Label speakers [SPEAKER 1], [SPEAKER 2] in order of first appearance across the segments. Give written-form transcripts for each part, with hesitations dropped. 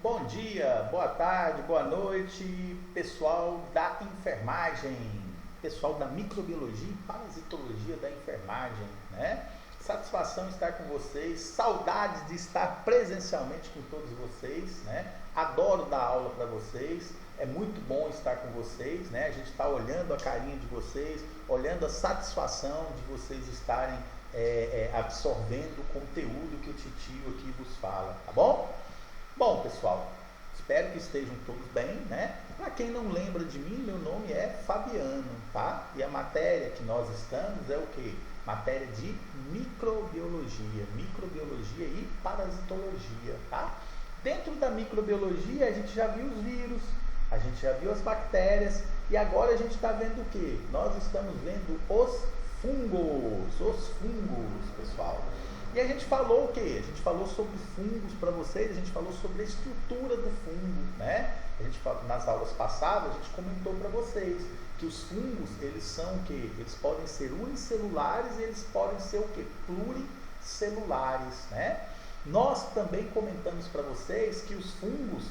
[SPEAKER 1] Bom dia, boa tarde, boa noite, pessoal da enfermagem, pessoal da microbiologia e parasitologia da enfermagem, né? Satisfação estar com vocês, saudades de estar presencialmente com todos vocês, né? Adoro dar aula para vocês, é muito bom estar com vocês, né? A gente está olhando a carinha de vocês, olhando a satisfação de vocês estarem absorvendo o conteúdo que o titio aqui vos fala, tá bom? Bom, pessoal, espero que estejam todos bem, né? Para quem não lembra de mim, meu nome é Fabiano, tá? E a matéria que nós estamos é o quê? Matéria de microbiologia e parasitologia, tá? Dentro da microbiologia, a gente já viu os vírus, a gente já viu as bactérias e agora a gente está vendo o quê? Nós estamos vendo os fungos, pessoal. E a gente falou o quê? A gente falou sobre fungos para vocês, a gente falou sobre a estrutura do fungo, né? A gente falou, nas aulas passadas, a gente comentou para vocês que os fungos, eles são o quê? Eles podem ser unicelulares e eles podem ser o quê? Pluricelulares, né? Nós também comentamos para vocês que os fungos,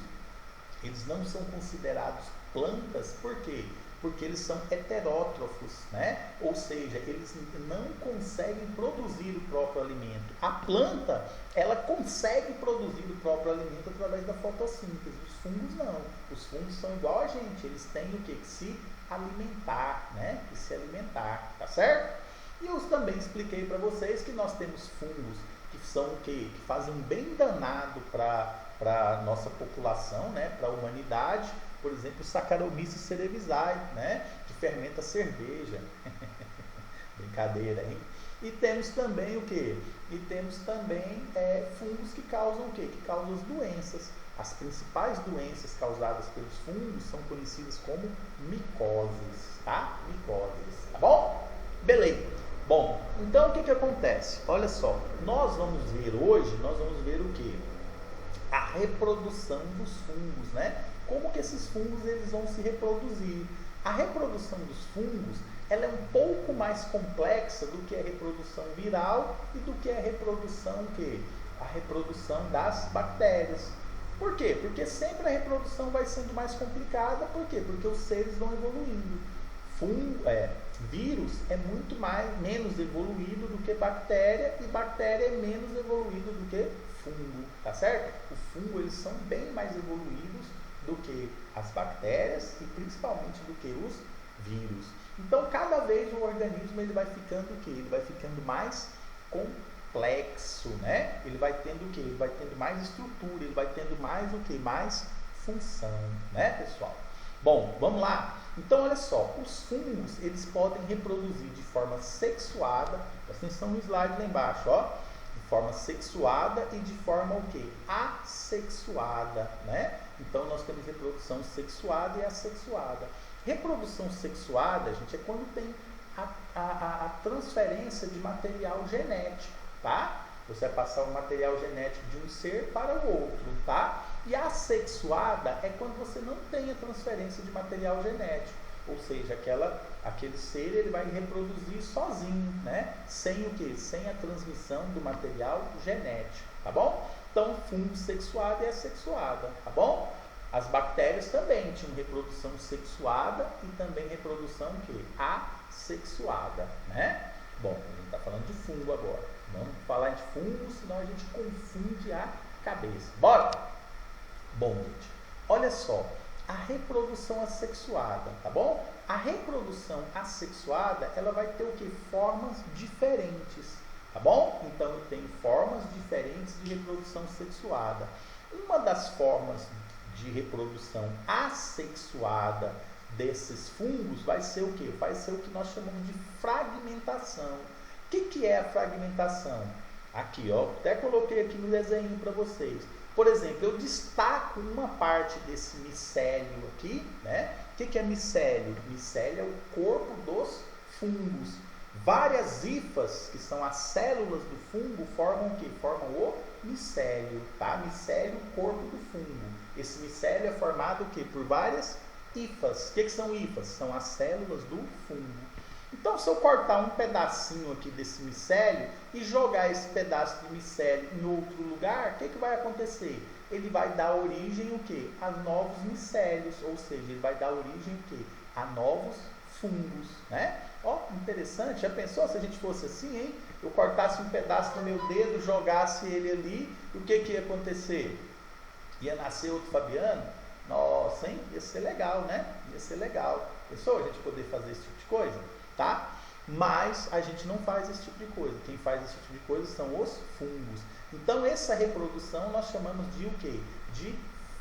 [SPEAKER 1] eles não são considerados plantas, por quê? Porque eles são heterótrofos, né? Ou seja, eles não conseguem produzir o próprio alimento. A planta, ela consegue produzir o próprio alimento através da fotossíntese. Os fungos não. Os fungos são igual a gente, eles têm o quê? Que se alimentar, né? Que se alimentar, tá certo? E eu também expliquei para vocês que nós temos fungos que são o quê? Que fazem um bem danado para a nossa população, né? Para a humanidade. Por exemplo, o Saccharomyces cerevisiae, né? Que fermenta cerveja. Brincadeira, hein? E temos também o quê? E temos também fungos que causam o quê? Que causam as doenças. As principais doenças causadas pelos fungos são conhecidas como micoses, tá? Micoses, tá bom? Beleza. Bom, então o que acontece? Olha só, nós vamos ver o quê? A reprodução dos fungos, né? Como que esses fungos eles vão se reproduzir. A reprodução dos fungos ela é um pouco mais complexa do que a reprodução viral e do que a reprodução das bactérias. Por quê? Porque sempre a reprodução vai sendo mais complicada. Por quê? Porque os seres vão evoluindo. Vírus é muito menos evoluído do que bactéria e bactéria é menos evoluído do que fungo, tá certo? O fungo eles são bem mais evoluídos do que as bactérias e principalmente do que os vírus. Então, cada vez o organismo ele vai ficando o quê? Ele vai ficando mais complexo, né? Ele vai tendo o quê? Ele vai tendo mais estrutura, ele vai tendo mais o quê? Mais função, né, pessoal? Bom, vamos lá. Então, olha só, os fungos, eles podem reproduzir de forma sexuada, presta atenção no slide lá embaixo, ó, de forma sexuada e de forma o quê? Assexuada, né? Então, nós temos reprodução sexuada e assexuada. Reprodução sexuada, gente, é quando tem a transferência de material genético, tá? Você vai passar o material genético de um ser para o outro, tá? E a assexuada é quando você não tem a transferência de material genético. Ou seja, aquele ser ele vai reproduzir sozinho, né? Sem o quê? Sem a transmissão do material genético, tá bom? Então, fungo sexuada e assexuada, tá bom? As bactérias também tinham reprodução sexuada e também reprodução o quê? Assexuada, né? Bom, a gente está falando de fungo agora. Vamos falar de fungo, senão a gente confunde a cabeça. Bora! Bom, gente, olha só. A reprodução assexuada, tá bom? A reprodução assexuada, ela vai ter o quê? Formas diferentes, tá bom? Então, eu tenho formas diferentes de reprodução sexuada. Uma das formas de reprodução assexuada desses fungos vai ser o quê? Vai ser o que nós chamamos de fragmentação. O que é a fragmentação? Aqui, ó, até coloquei aqui no desenho para vocês. Por exemplo, eu destaco uma parte desse micélio aqui, né? O que é micélio? Micélio é o corpo dos fungos. Várias hifas, que são as células do fungo, formam o quê? Formam o micélio, tá? Micélio, corpo do fungo. Esse micélio é formado o quê? Por várias hifas. O que são hifas? São as células do fungo. Então, se eu cortar um pedacinho aqui desse micélio e jogar esse pedaço de micélio em outro lugar, o que vai acontecer? ele vai dar origem o quê? A novos micélios, ou seja, ele vai dar origem o quê? A novos fungos, né? Ó, interessante, já pensou se a gente fosse assim, hein? Eu cortasse um pedaço do meu dedo, jogasse ele ali, e o que ia acontecer? Ia nascer outro Fabiano? Nossa, hein? Ia ser legal, né? Ia ser legal. Pensou a gente poder fazer esse tipo de coisa? Tá? Mas a gente não faz esse tipo de coisa. Quem faz esse tipo de coisa são os fungos. Então, essa reprodução nós chamamos de o quê? De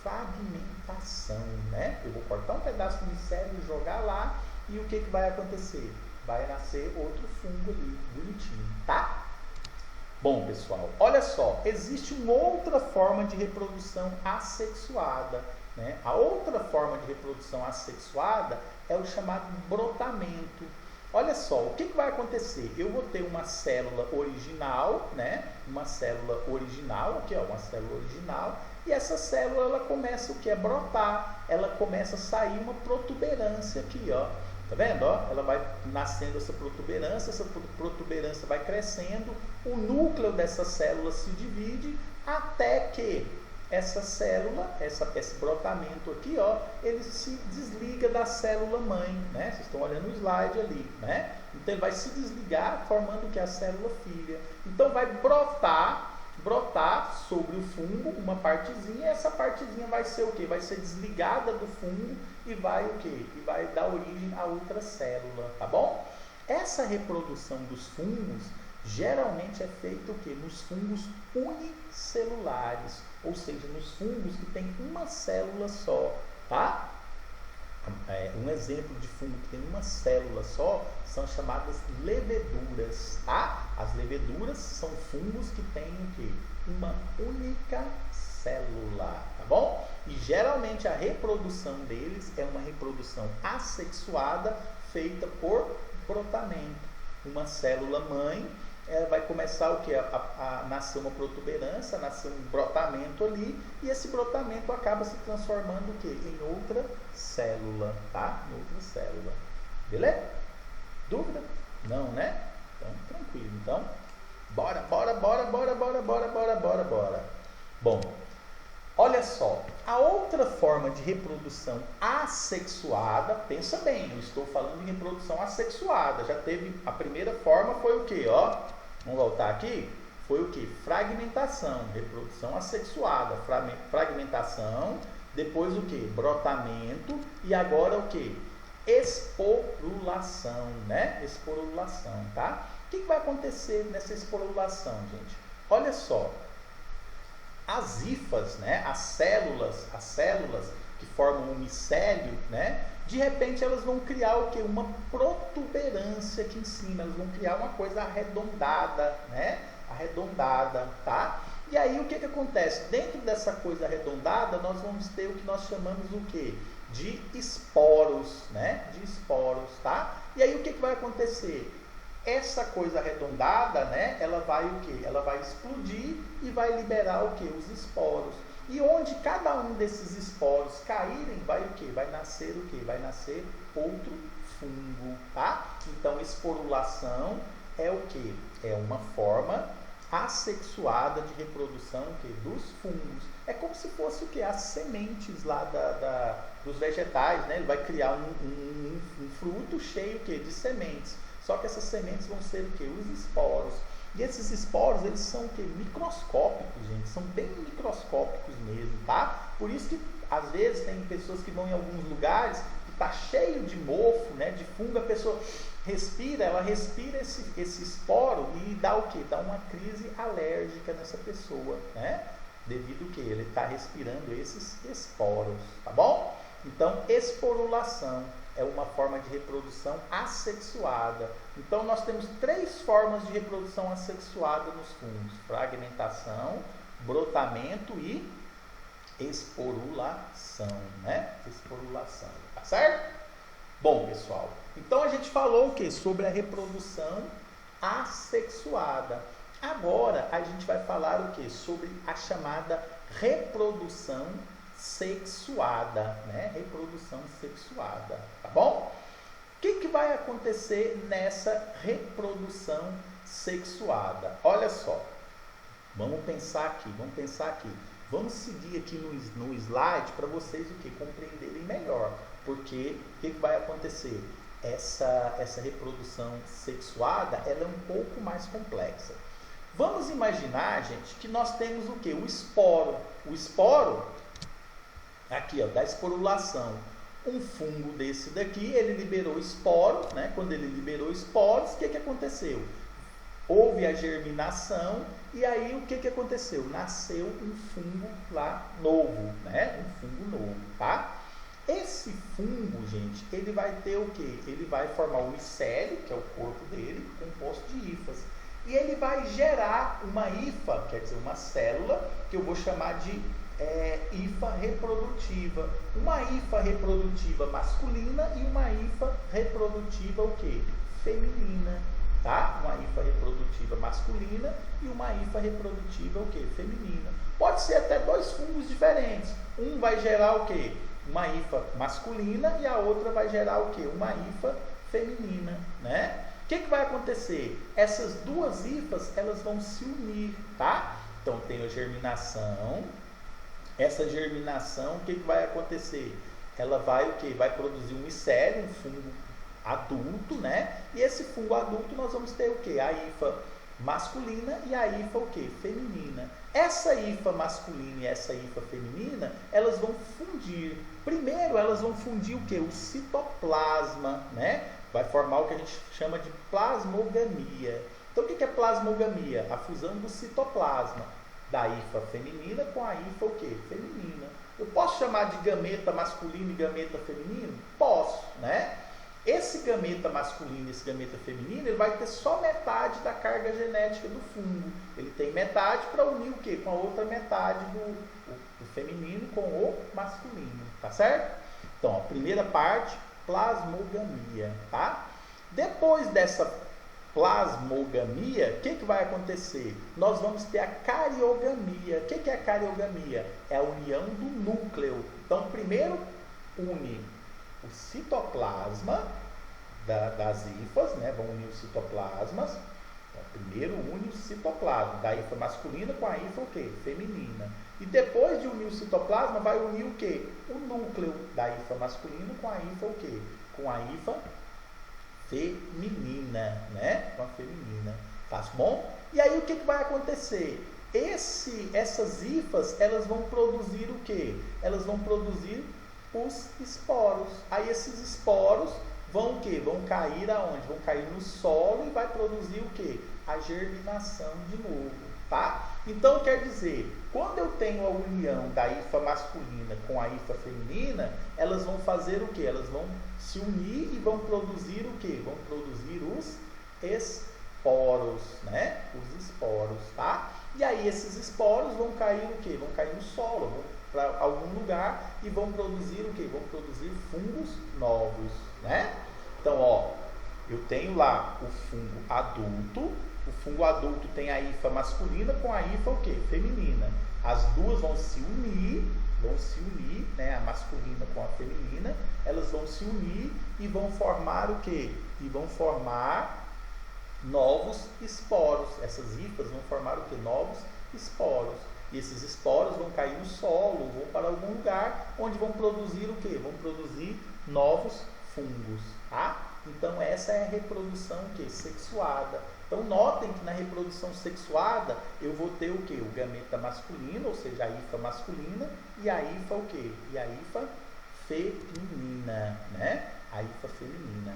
[SPEAKER 1] fragmentação, né? Eu vou cortar um pedaço do micélio e jogar lá, e o que vai acontecer? Vai nascer outro fungo ali, bonitinho, tá? Bom, pessoal, olha só, existe uma outra forma de reprodução assexuada, né? A outra forma de reprodução assexuada é o chamado brotamento. Olha só, o que vai acontecer? Eu vou ter uma célula original, né? Uma célula original, aqui ó, uma célula original, e essa célula ela começa o que? A brotar, ela começa a sair uma protuberância aqui, ó. Tá vendo? Ó, ela vai nascendo essa protuberância vai crescendo, o núcleo dessa célula se divide até que essa célula, esse brotamento aqui, ó, ele se desliga da célula mãe, né? Vocês estão olhando o slide ali, né? Então ele vai se desligar formando o que? A célula filha. Então vai brotar sobre o fungo uma partezinha, e essa partezinha vai ser o quê? Vai ser desligada do fungo e vai o quê? E vai dar origem a outra célula, tá bom? Essa reprodução dos fungos geralmente é feita o quê? Nos fungos unicelulares, ou seja, nos fungos que tem uma célula só, tá? Um exemplo de fungo que tem uma célula só são chamadas leveduras, tá? As leveduras são fungos que têm o quê? Uma única célula, tá bom? E geralmente a reprodução deles é uma reprodução assexuada feita por brotamento. Uma célula mãe vai começar o que? A nascer uma protuberância, nascer um brotamento ali, e esse brotamento acaba se transformando o que? Em outra célula, tá? Em outra célula. Beleza? Dúvida? Não, né? Então, tranquilo. Então, bora. Bom, olha só, a outra forma de reprodução assexuada, pensa bem, eu estou falando de reprodução assexuada, já teve, a primeira forma foi o que, ó, vamos voltar aqui, foi o que? Fragmentação, reprodução assexuada, fragmentação, depois o que? Brotamento, e agora o que? Esporulação, né? Esporulação, tá? O que vai acontecer nessa esporulação, gente? Olha só, as hifas, né, as células que formam um micélio, né, de repente elas vão criar o que? Uma protuberância aqui em cima, elas vão criar uma coisa arredondada, né, arredondada, tá? E aí o que acontece? Dentro dessa coisa arredondada nós vamos ter o que nós chamamos o que? De esporos, né, de esporos, tá? E aí o que vai acontecer? Essa coisa arredondada, né, ela vai o quê? Ela vai explodir e vai liberar o quê? Os esporos. E onde cada um desses esporos caírem, vai o quê? Vai nascer o quê? Vai nascer outro fungo, tá? Então, esporulação é o quê? É uma forma assexuada de reprodução o quê? Dos fungos. É como se fosse o quê? As sementes lá dos vegetais, né? Ele vai criar um fruto cheio o quê? De sementes. Só que essas sementes vão ser o quê? Os esporos. E esses esporos, eles são o quê? Microscópicos, gente. São bem microscópicos mesmo, tá? Por isso que, às vezes, tem pessoas que vão em alguns lugares que está cheio de mofo, né? De fungo, a pessoa respira, ela respira esse esporo e dá o quê? Dá uma crise alérgica nessa pessoa, né? Devido ao que? Ele está respirando esses esporos, tá bom? Então, esporulação é uma forma de reprodução assexuada. Então, nós temos 3 formas de reprodução assexuada nos fungos: fragmentação, brotamento e esporulação, né? Esporulação, tá certo? Bom, pessoal, então a gente falou o que? Sobre a reprodução assexuada. Agora, a gente vai falar o que? Sobre a chamada reprodução sexuada, né? Reprodução sexuada, tá bom? O que vai acontecer nessa reprodução sexuada? Olha só, vamos pensar aqui. Vamos seguir aqui no slide para vocês o que? Compreenderem melhor. Porque o que vai acontecer? Essa reprodução sexuada ela é um pouco mais complexa. Vamos imaginar, gente, que nós temos o que? O esporo. O esporo, aqui, ó, da esporulação. Um fungo desse daqui, ele liberou esporos, né? Quando ele liberou esporos, o que aconteceu? Houve a germinação e aí o que aconteceu? Nasceu um fungo lá novo, né? Um fungo novo, tá? Esse fungo, gente, ele vai ter o quê? Ele vai formar um micélio, que é o corpo dele, composto de hifas. E ele vai gerar uma hifa, quer dizer, uma célula, que eu vou chamar de hifa reprodutiva. Uma hifa reprodutiva masculina e uma hifa reprodutiva o quê? Feminina, tá? Uma hifa reprodutiva masculina e uma hifa reprodutiva o quê? Feminina. Pode ser até dois fungos diferentes. Um vai gerar o quê? Uma hifa masculina e a outra vai gerar o quê? Uma hifa feminina, né? O que vai acontecer? Essas duas hifas, elas vão se unir, tá? Então tem a germinação. Essa germinação, o que vai acontecer? Ela vai o quê? Vai produzir um micélio, um fungo adulto, né? E esse fungo adulto nós vamos ter o quê? A hifa masculina e a hifa o quê? Feminina. Essa hifa masculina e essa hifa feminina, elas vão fundir. Primeiro, elas vão fundir o quê? O citoplasma, né? Vai formar o que a gente chama de plasmogamia. Então, o que é plasmogamia? A fusão do citoplasma da hifa feminina com a hifa o quê? Feminina. Eu posso chamar de gameta masculino e gameta feminino? Posso, né? Esse gameta masculino e esse gameta feminino, ele vai ter só metade da carga genética do fungo. Ele tem metade para unir o quê? Com a outra metade do feminino com o masculino, tá certo? Então, a primeira parte, plasmogamia, tá? Depois dessa plasmogamia, o que vai acontecer? Nós vamos ter a cariogamia. O que é a cariogamia? É a união do núcleo. Então, primeiro une o citoplasma das hifas, né? Vão unir os citoplasmas. Então, primeiro une o citoplasma da hifa masculina com a hifa o quê? Feminina. E depois de unir o citoplasma, vai unir o quê? O núcleo da hifa masculina com a hifa o quê? Com a hifa feminina, né? Com a feminina. Tá bom? E aí o que vai acontecer? Essas hifas, elas vão produzir o quê? Elas vão produzir os esporos. Aí esses esporos vão o quê? Vão cair aonde? Vão cair no solo e vai produzir o quê? A germinação de novo, tá? Então quer dizer, quando eu tenho a união da hifa masculina com a hifa feminina, elas vão fazer o quê? Elas vão se unir e vão produzir o quê? Vão produzir os esporos, né? Os esporos, tá? E aí esses esporos vão cair o quê? Vão cair no solo, vão para algum lugar e vão produzir o quê? Vão produzir fungos novos, né? Então, ó, eu tenho lá o fungo adulto. O fungo adulto tem a hifa masculina com a hifa o quê? Feminina. As duas vão se unir, né? A masculina com a feminina, elas vão se unir e vão formar o quê? E vão formar novos esporos. Essas hifas vão formar o quê? Novos esporos. E esses esporos vão cair no solo, vão para algum lugar onde vão produzir o quê? Vão produzir novos fungos, tá? Então essa é a reprodução o quê? Sexuada. Então notem que na reprodução sexuada eu vou ter o quê? O gameta masculino, ou seja, a hifa masculina, e a hifa o quê? E a hifa feminina, né? A hifa feminina.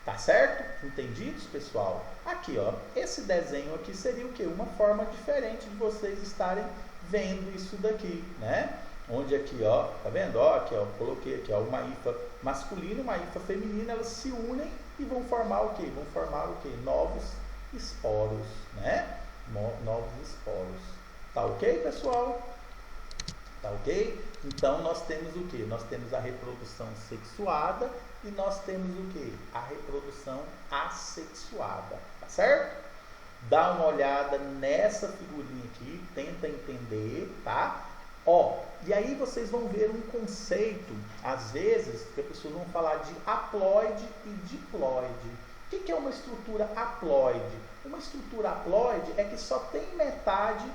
[SPEAKER 1] Tá certo? Entendidos, pessoal? Aqui, ó, esse desenho aqui seria o quê? Uma forma diferente de vocês estarem vendo isso daqui, né? Onde aqui, ó, tá vendo? Ó, aqui, ó, coloquei aqui, ó, uma hifa masculina e uma hifa feminina, elas se unem e vão formar o quê? Vão formar o quê? Novos esporos, né? Novos esporos. Tá ok, pessoal? Tá ok? Então, nós temos o quê? Nós temos a reprodução sexuada e nós temos o quê? A reprodução assexuada, tá certo? Dá uma olhada nessa figurinha aqui, tenta entender, tá? Ó, e aí vocês vão ver um conceito, às vezes, que as pessoas vão falar de haploide e diploide. O que é uma estrutura haploide? Uma estrutura haploide é que só tem metade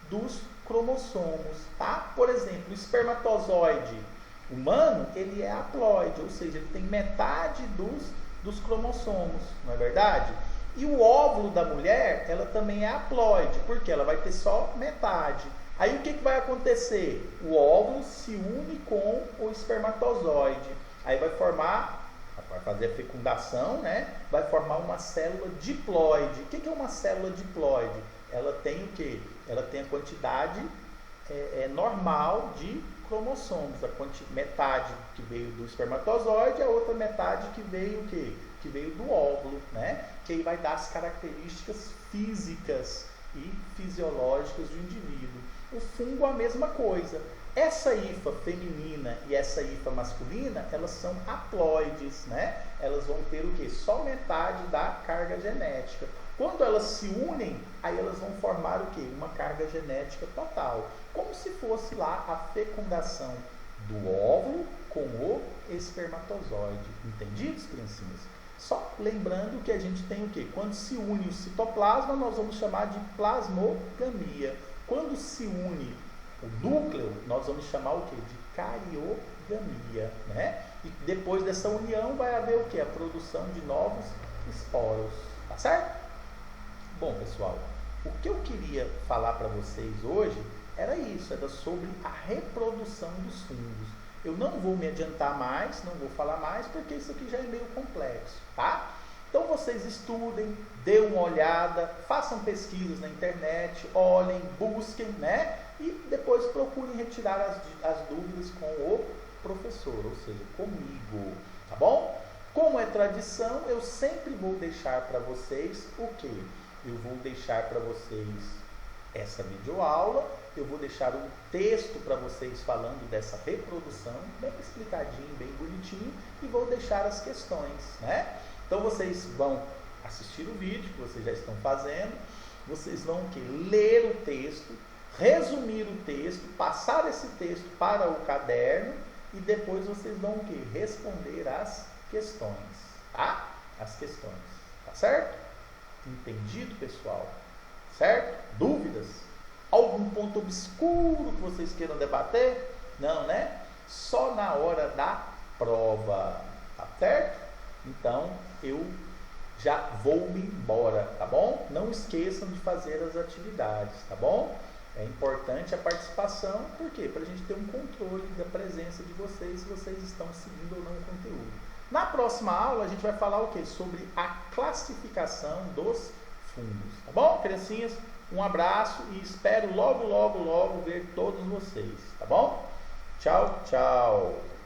[SPEAKER 1] dos cromossomos, tá? Por exemplo, o espermatozoide humano, ele é haploide, ou seja, ele tem metade dos cromossomos, não é verdade? E o óvulo da mulher, ela também é haploide, porque ela vai ter só metade. Aí o que vai acontecer? O óvulo se une com o espermatozoide. Aí vai fazer a fecundação, né? Vai formar uma célula diploide. O que é uma célula diploide? Ela tem o quê? Ela tem a quantidade normal de cromossomos. Metade que veio do espermatozoide e a outra metade que veio o quê? Que veio do óvulo, né? Que aí vai dar as características físicas e fisiológicas do indivíduo. O fungo a mesma coisa. Essa hifa feminina e essa hifa masculina, elas são haploides, né? Elas vão ter o quê? Só metade da carga genética. Quando elas se unem, aí elas vão formar o quê? Uma carga genética total. Como se fosse lá a fecundação do óvulo com o espermatozoide. Entendidos, criancinhas? Só lembrando que a gente tem o quê? Quando se une o citoplasma, nós vamos chamar de plasmogamia. Quando se une o núcleo, nós vamos chamar o quê? De cariogamia, né? E depois dessa união vai haver o quê? A produção de novos esporos, tá certo? Bom, pessoal, o que eu queria falar para vocês hoje era isso, era sobre a reprodução dos fungos. Eu não vou me adiantar mais, não vou falar mais, porque isso aqui já é meio complexo, tá? Então vocês estudem, dêem uma olhada, façam pesquisas na internet, olhem, busquem, né? E depois procurem retirar as dúvidas com o professor, ou seja, comigo, tá bom? Como é tradição, eu sempre vou deixar para vocês o quê? Eu vou deixar para vocês essa videoaula, eu vou deixar um texto para vocês falando dessa reprodução, bem explicadinho, bem bonitinho, e vou deixar as questões, né? Então vocês vão assistir o vídeo que vocês já estão fazendo, vocês vão ler o texto, resumir o texto, passar esse texto para o caderno e depois vocês vão o quê? Responder as questões, tá? As questões, tá certo? Entendido, pessoal? Certo? Dúvidas? Algum ponto obscuro que vocês queiram debater? Não, né? Só na hora da prova, tá certo? Então, eu já vou me embora, tá bom? Não esqueçam de fazer as atividades, tá bom? É importante a participação, por quê? Para a gente ter um controle da presença de vocês, se vocês estão seguindo ou não o conteúdo. Na próxima aula, a gente vai falar o quê? Sobre a classificação dos fungos, tá bom, criancinhas? Um abraço e espero logo ver todos vocês, tá bom? Tchau, tchau!